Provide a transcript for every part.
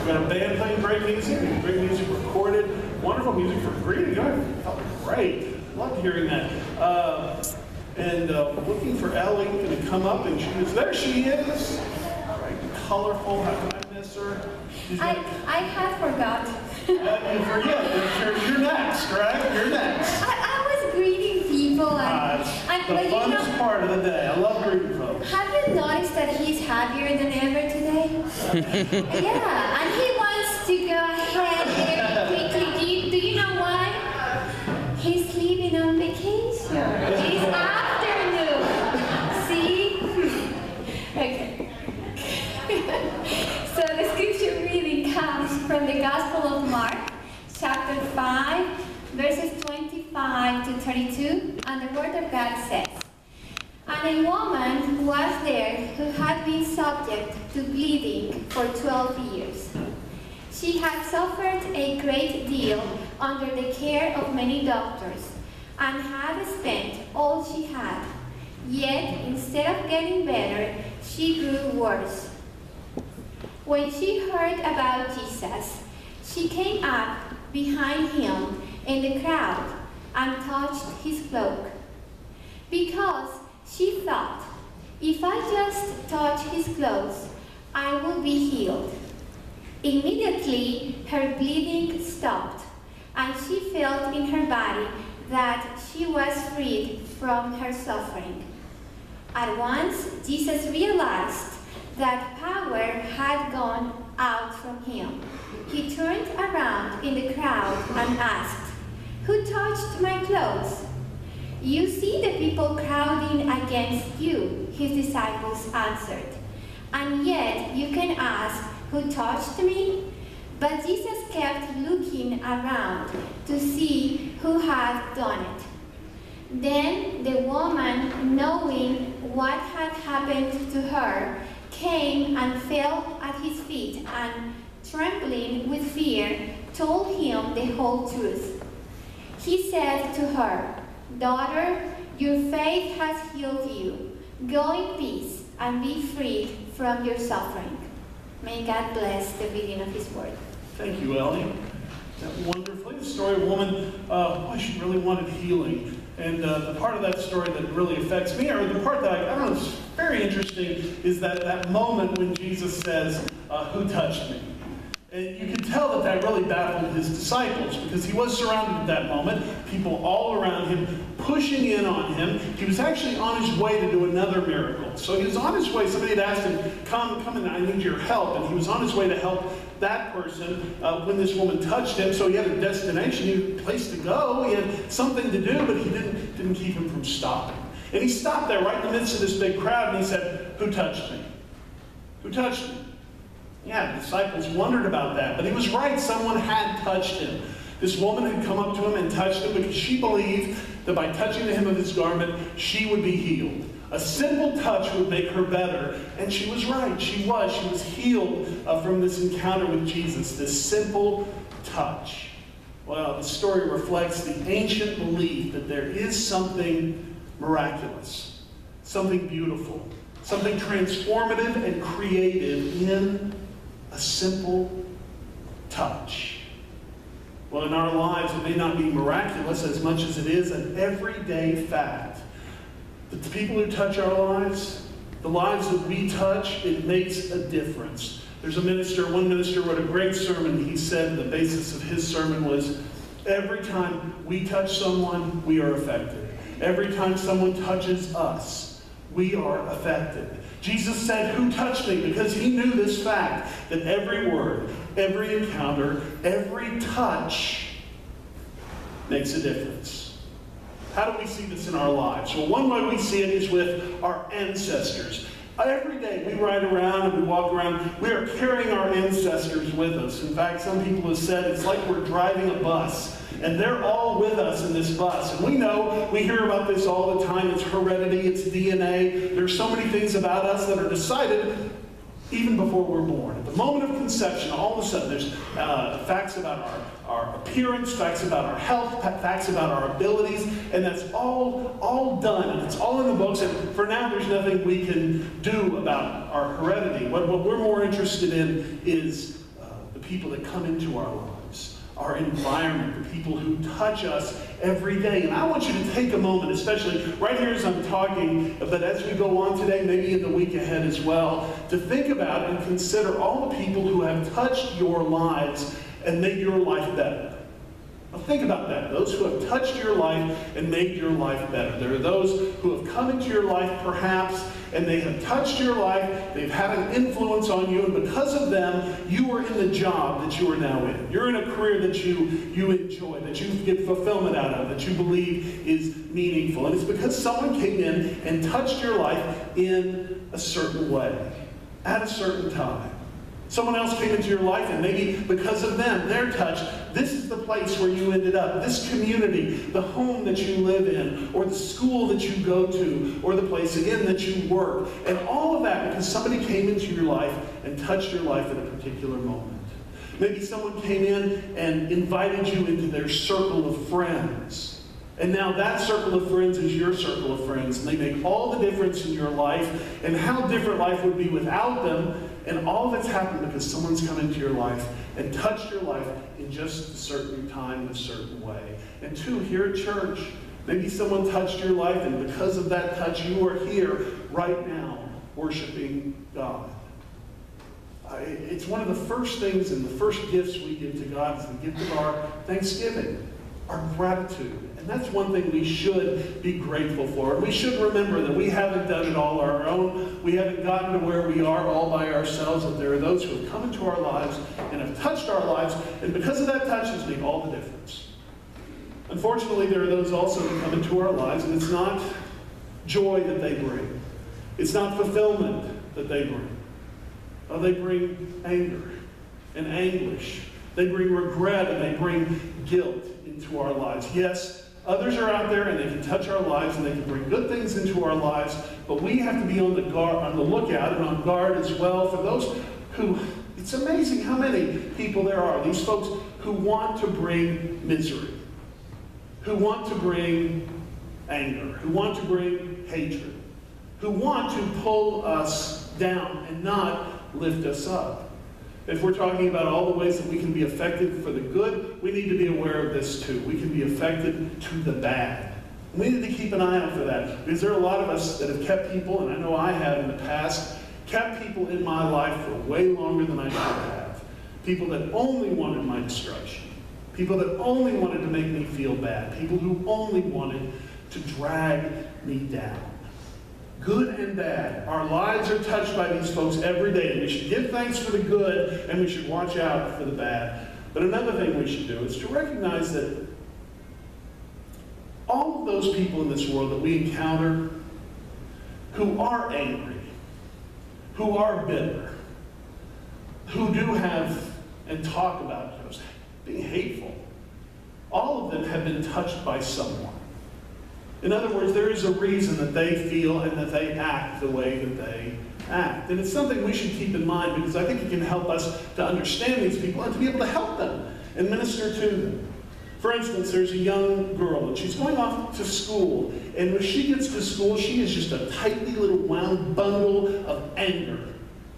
got a band playing great music recorded, wonderful music for greeting. I felt great. Loved hearing that. Looking for Ellie, going to come up, and there she is. Right, colorful. How can I miss her? I had forgot. You forget. You're next, right? You're next. I was greeting people. It's the funnest part of the day. I love greeting folks. Have you noticed that he's happier than ever today? Yeah, and he wants to go ahead very quickly. Do you know why? He's leaving on vacation. It's afternoon. See? Okay. So the scripture reading comes from the Gospel of Mark, chapter 5, verses 25 to 32, and the Word of God says, "And a woman was there who had been subject to bleeding for 12 years. She had suffered a great deal under the care of many doctors, and had spent all she had. Yet, instead of getting better, she grew worse. When she heard about Jesus, she came up behind him in the crowd and touched his cloak, because she thought, if I just touch his clothes, I will be healed. Immediately, her bleeding stopped, and she felt in her body that she was freed from her suffering. At once, Jesus realized that power had gone out from him. He turned around in the crowd and asked, 'Who touched my clothes?' 'You see the people crowding against you,' his disciples answered. 'And yet you can ask, who touched me?' But Jesus kept looking around to see who had done it. Then the woman, knowing what had happened to her, came and fell at his feet and, trembling with fear, told him the whole truth. He said to her, 'Daughter, your faith has healed you. Go in peace and be freed from your suffering.'" May God bless the reading of his word. Thank you, Ellie. That wonderfully. The story of a woman, she really wanted healing. And the part of that story that really affects me, or the part that I don't know, is very interesting, is that moment when Jesus says, "Who touched me?" And you can tell that really baffled his disciples, because he was surrounded at that moment, people all around him pushing in on him. He was actually on his way to do another miracle. So he was on his way. Somebody had asked him, come and I need your help. And he was on his way to help that person when this woman touched him. So he had a destination, he had a place to go, he had something to do, but he didn't keep him from stopping. And he stopped there right in the midst of this big crowd, and he said, "Who touched me? Who touched me?" Yeah, the disciples wondered about that, but he was right. Someone had touched him. This woman had come up to him and touched him because she believed that by touching the hem of his garment, she would be healed. A simple touch would make her better, and she was right. She was healed from this encounter with Jesus, this simple touch. Well, the story reflects the ancient belief that there is something miraculous, something beautiful, something transformative and creative in a simple touch. Well, in our lives, it may not be miraculous as much as it is an everyday fact. That the people who touch our lives, the lives that we touch, it makes a difference. There's one minister wrote a great sermon. He said the basis of his sermon was, every time we touch someone, we are affected. Every time someone touches us, we are affected. Jesus said, "Who touched me?" because he knew this fact, that every word, every encounter, every touch makes a difference. How do we see this in our lives? Well, one way we see it is with our ancestors. Every day we ride around and we walk around, we are carrying our ancestors with us. In fact, some people have said it's like we're driving a bus, and they're all with us in this bus. And we know, we hear about this all the time, it's heredity, it's DNA. There's so many things about us that are decided even before we're born. At the moment of conception, all of a sudden there's facts about our appearance, facts about our health, facts about our abilities, and that's all done, and it's all in the books, and for now there's nothing we can do about our heredity. What we're more interested in is the people that come into our lives, our environment, the people who touch us every day. And I want you to take a moment, especially right here as I'm talking, but as we go on today, maybe in the week ahead as well, to think about and consider all the people who have touched your lives and made your life better. Now think about that. Those who have touched your life and made your life better. There are those who have come into your life perhaps, and they have touched your life, they've had an influence on you, and because of them, you are in the job that you are now in. You're in a career that you enjoy, that you get fulfillment out of, that you believe is meaningful. And it's because someone came in and touched your life in a certain way, at a certain time. Someone else came into your life, and maybe because of them, their touch, this is the place where you ended up. This community, the home that you live in, or the school that you go to, or the place, again, that you work. And all of that because somebody came into your life and touched your life at a particular moment. Maybe someone came in and invited you into their circle of friends. And now that circle of friends is your circle of friends. And they make all the difference in your life, and how different life would be without them. And all that's happened because someone's come into your life and touched your life in just a certain time, in a certain way. And two, here at church, maybe someone touched your life, and because of that touch, you are here right now worshiping God. It's one of the first things and the first gifts we give to God is the gift of our thanksgiving, our gratitude. And that's one thing we should be grateful for. And we should remember that we haven't done it all on our own. We haven't gotten to where we are all by ourselves. That there are those who have come into our lives and have touched our lives. And because of that touch, has made all the difference. Unfortunately, there are those also who come into our lives, and it's not joy that they bring. It's not fulfillment that they bring. They bring anger and anguish. They bring regret, and they bring guilt into our lives. Yes, others are out there and they can touch our lives and they can bring good things into our lives, but we have to be on the lookout and on guard as well for those who, it's amazing how many people there are, these folks who want to bring misery, who want to bring anger, who want to bring hatred, who want to pull us down and not lift us up. If we're talking about all the ways that we can be affected for the good, we need to be aware of this too. We can be affected to the bad. We need to keep an eye out for that, because there are a lot of us that have kept people, and I know I have in the past, kept people in my life for way longer than I should have. People that only wanted my destruction. People that only wanted to make me feel bad. People who only wanted to drag me down. Good and bad. Our lives are touched by these folks every day, and we should give thanks for the good, and we should watch out for the bad. But another thing we should do is to recognize that all of those people in this world that we encounter who are angry, who are bitter, who do have and talk about being hateful, all of them have been touched by someone. In other words, there is a reason that they feel and that they act the way that they act. And it's something we should keep in mind, because I think it can help us to understand these people and to be able to help them and minister to them. For instance, there's a young girl, and she's going off to school. And when she gets to school, she is just a tightly little wound bundle of anger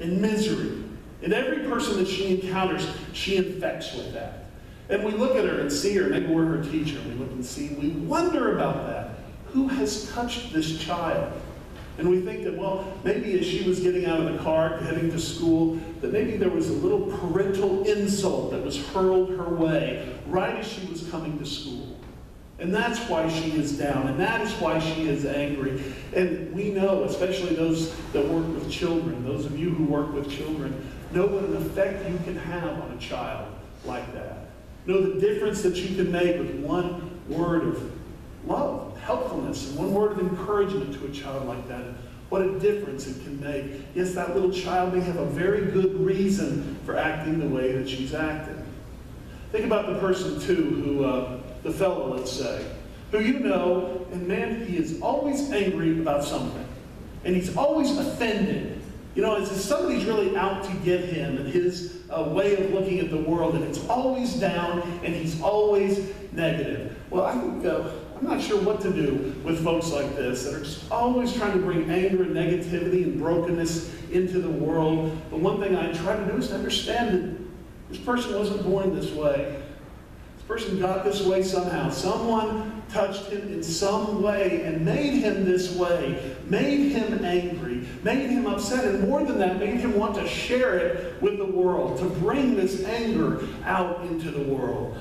and misery. And every person that she encounters, she infects with that. And we look at her and see her, maybe we're her teacher, we look and see, we wonder about that. Who has touched this child? And we think that, well, maybe as she was getting out of the car, heading to school, that maybe there was a little parental insult that was hurled her way right as she was coming to school. And that's why she is down, and that is why she is angry. And we know, especially those that work with children, those of you who work with children, know what an effect you can have on a child like that. Know the difference that you can make with one word of love, helpfulness, and one word of encouragement to a child like that. What a difference it can make. Yes, that little child may have a very good reason for acting the way that she's acting. Think about the person, too, who, the fellow, let's say, who you know, and man, he is always angry about something. And he's always offended. You know, as if somebody's really out to get him and his way of looking at the world, and it's always down, and he's always negative. Well, I think I'm not sure what to do with folks like this that are just always trying to bring anger and negativity and brokenness into the world. But one thing I try to do is to understand that This person wasn't born this way. This person got this way somehow. Someone touched him in some way and made him this way, made him angry, made him upset, and more than that, made him want to share it with the world, to bring this anger out into the world.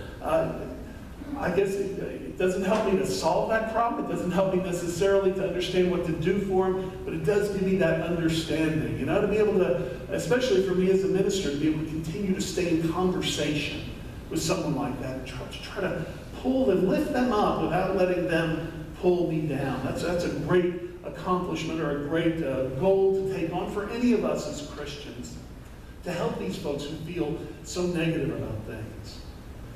I guess it doesn't help me to solve that problem. It doesn't help me necessarily to understand what to do for him, but it does give me that understanding, to be able to, especially for me as a minister, to be able to continue to stay in conversation with someone like that and try to pull and lift them up without letting them pull me down. That's a great accomplishment or a great goal to take on for any of us as Christians, to help these folks who feel so negative about things.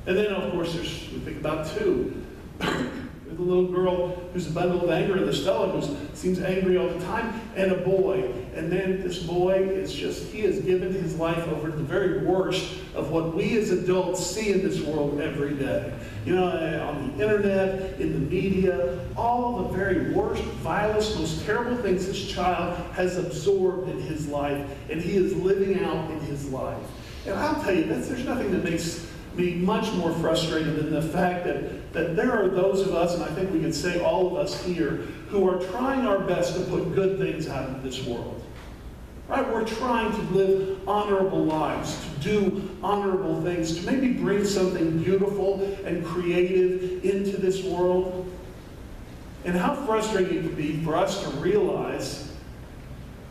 And then, of course, we think about two. There's a little girl who's a bundle of anger in the Stella who seems angry all the time, and a boy. And then this boy he has given his life over to the very worst of what we as adults see in this world every day. On the internet, in the media, all the very worst, vilest, most terrible things this child has absorbed in his life, and he is living out in his life. And I'll tell you, there's nothing that makes me much more frustrated than the fact that there are those of us, and I think we can say all of us here, who are trying our best to put good things out into this world. Right? We're trying to live honorable lives, to do honorable things, to maybe bring something beautiful and creative into this world. And how frustrating it can be for us to realize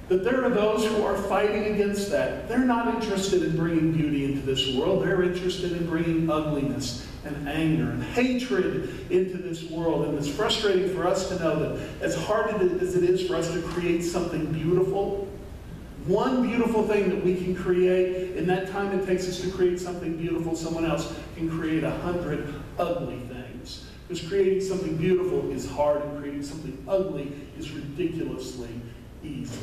that there are those who are fighting against that. They're not interested in bringing beauty into this world. They're interested in bringing ugliness and anger and hatred into this world. And it's frustrating for us to know that as hard as it is for us to create something beautiful, one beautiful thing that we can create, in that time it takes us to create something beautiful, someone else can create 100 ugly things. Because creating something beautiful is hard, and creating something ugly is ridiculously easy.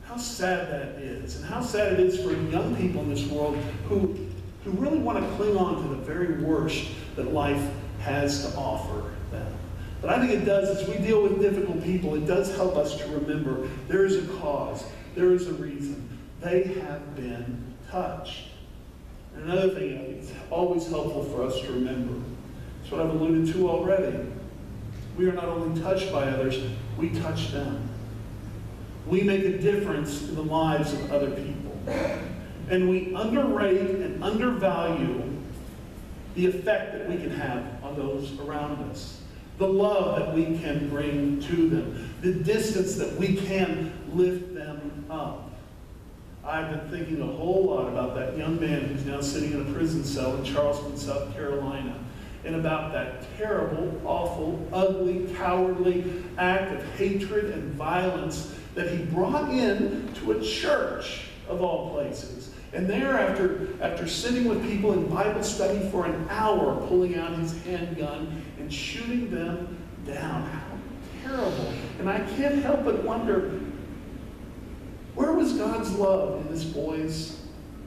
How sad that is, and how sad it is for young people in this world who really want to cling on to the very worst that life has to offer them. But I think it does, as we deal with difficult people, it does help us to remember there is a cause, there is a reason. They have been touched. And another thing I think is always helpful for us to remember, it's what I've alluded to already. We are not only touched by others, we touch them. We make a difference in the lives of other people. And we underrate and undervalue the effect that we can have on those around us. The love that we can bring to them. The distance that we can lift them up. I've been thinking a whole lot about that young man who's now sitting in a prison cell in Charleston, South Carolina, and about that terrible, awful, ugly, cowardly act of hatred and violence that he brought in to a church of all places. And there, after sitting with people in Bible study for an hour, pulling out his handgun and shooting them down. How terrible. And I can't help but wonder, where was God's love in this boy's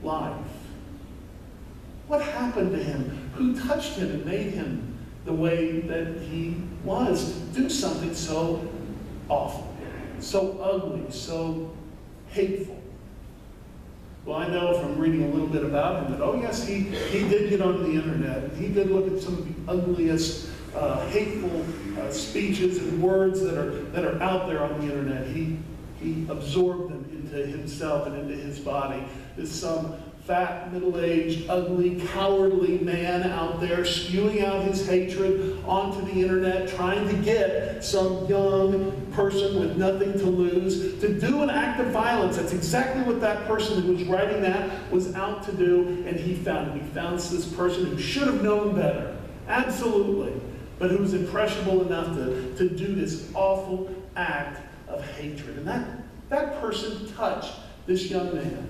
life? What happened to him? Who touched him and made him the way that he was, to do something so awful, so ugly, so hateful? Well, I know from reading a little bit about him that, oh yes, he did get onto the internet. He did look at some of the ugliest, hateful speeches and words that are out there on the internet. He absorbed them into himself and into his body. There's some fat, middle-aged, ugly, cowardly man out there spewing out his hatred onto the internet, trying to get some young person with nothing to lose to do an act of violence. That's exactly what that person who was writing that was out to do, and he found him. He found this person who should have known better, absolutely, but who was impressionable enough to do this awful act of hatred. And that person touched this young man.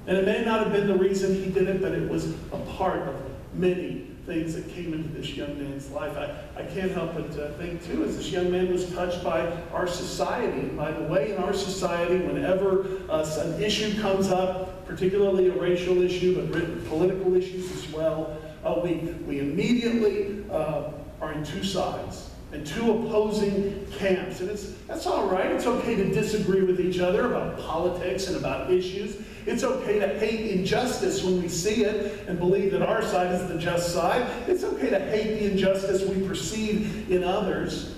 And it may not have been the reason he did it, but it was a part of many things that came into this young man's life. I can't help but think, too, as this young man was touched by our society. And by the way, in our society, whenever an issue comes up, particularly a racial issue, but political issues as well, we immediately are in two sides and two opposing camps. And that's all right. It's okay to disagree with each other about politics and about issues. It's okay to hate injustice when we see it and believe that our side is the just side. It's okay to hate the injustice we perceive in others.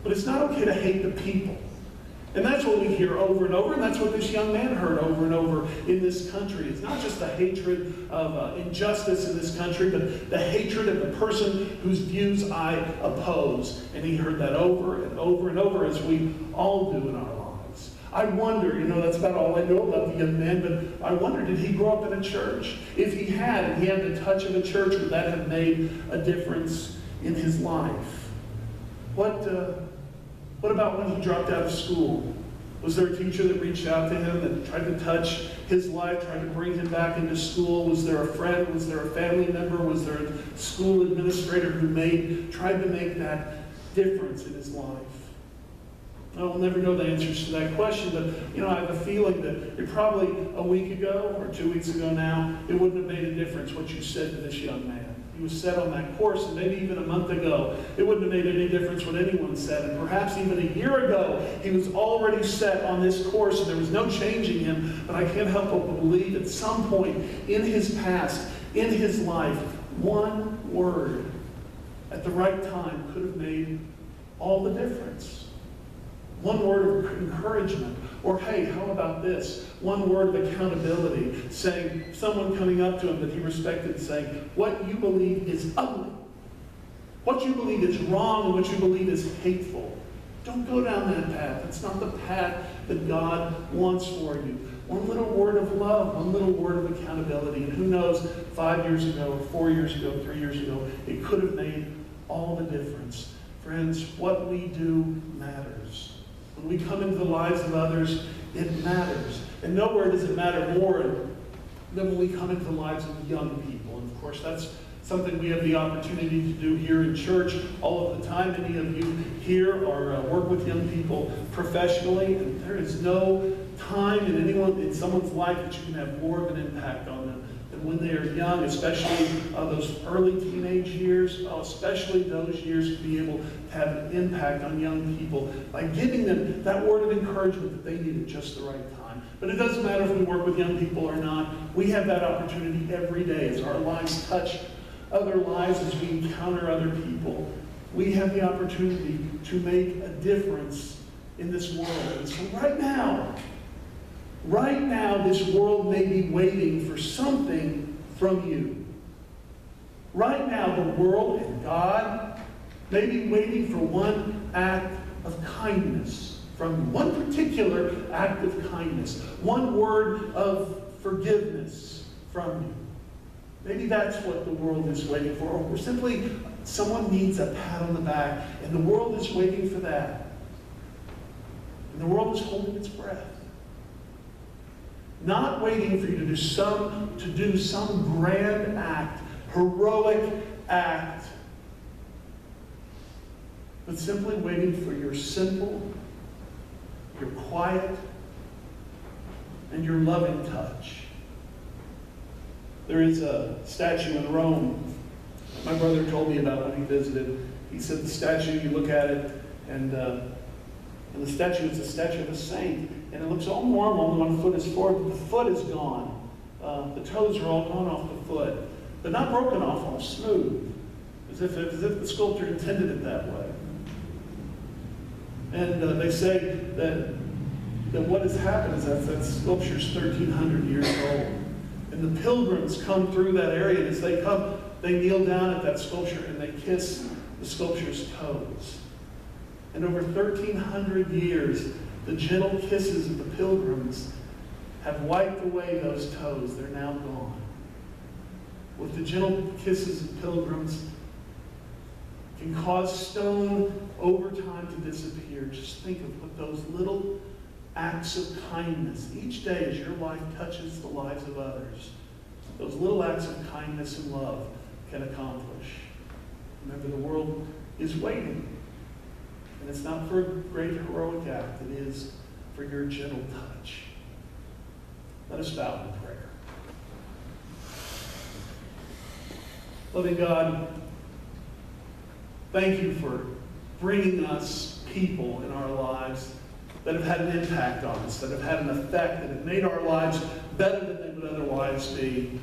But it's not okay to hate the people. And that's what we hear over and over, and that's what this young man heard over and over in this country. It's not just the hatred of injustice in this country, but the hatred of the person whose views I oppose. And he heard that over and over and over, as we all do in our lives. I wonder, that's about all I know about the young man, but I wonder, did he grow up in a church? If he had, and he had the touch of a church, would that have made a difference in his life? What about when he dropped out of school? Was there a teacher that reached out to him that tried to touch his life, tried to bring him back into school? Was there a friend? Was there a family member? Was there a school administrator who tried to make that difference in his life? I will never know the answers to that question, but I have a feeling that probably a week ago or 2 weeks ago now, it wouldn't have made a difference what you said to this young man. He was set on that course, and maybe even a month ago, it wouldn't have made any difference what anyone said. And perhaps even a year ago, he was already set on this course, and there was no changing him. But I can't help but believe at some point in his past, in his life, one word at the right time could have made all the difference. One word of encouragement. Or, hey, how about this? One word of accountability, saying, someone coming up to him that he respected, saying, what you believe is ugly. What you believe is wrong and what you believe is hateful. Don't go down that path. It's not the path that God wants for you. One little word of love, one little word of accountability. And who knows, 5 years ago, or 4 years ago, 3 years ago, it could have made all the difference. Friends, what we do matters. When we come into the lives of others, it matters. And nowhere does it matter more than when we come into the lives of young people. And of course, that's something we have the opportunity to do here in church all of the time. Many of you here are work with young people professionally, and there is no time in someone's life that you can have more of an impact on them than when they are young, especially those early teenage years, especially those years, to be able to have an impact on young people by giving them that word of encouragement that they need at just the right time. But it doesn't matter if we work with young people or not. We have that opportunity every day as our lives touch other lives, as we encounter other people. We have the opportunity to make a difference in this world. And so right now, this world may be waiting for something from you. Right now, the world and God may be waiting for one act of kindness from you. One particular act of kindness. One word of forgiveness from you. Maybe that's what the world is waiting for. Or simply, someone needs a pat on the back, and the world is waiting for that. And the world is holding its breath. Not waiting for you to do some grand act, heroic act, but simply waiting for your simple, your quiet, and your loving touch. There is a statue in Rome my brother told me about when he visited. He said the statue, you look at it, and the statue is a statue of a saint, and it looks all normal. One foot is forward, but the foot is gone. The toes are all gone off the foot, but not broken off, all smooth, as if the sculptor intended it that way. And they say that what has happened is that sculpture is 1,300 years old. And the pilgrims come through that area, and as they come, they kneel down at that sculpture and they kiss the sculpture's toes. And over 1,300 years, the gentle kisses of the pilgrims have wiped away those toes. They're now gone. With the gentle kisses of pilgrims can cause stone over time to disappear. Just think of what those little acts of kindness, each day as your life touches the lives of others, those little acts of kindness and love can accomplish. Remember, the world is waiting. And it's not for a great heroic act. It is for your gentle touch. Let us bow in prayer. Loving God, thank you for bringing us people in our lives that have had an impact on us, that have had an effect, that have made our lives better than they would otherwise be.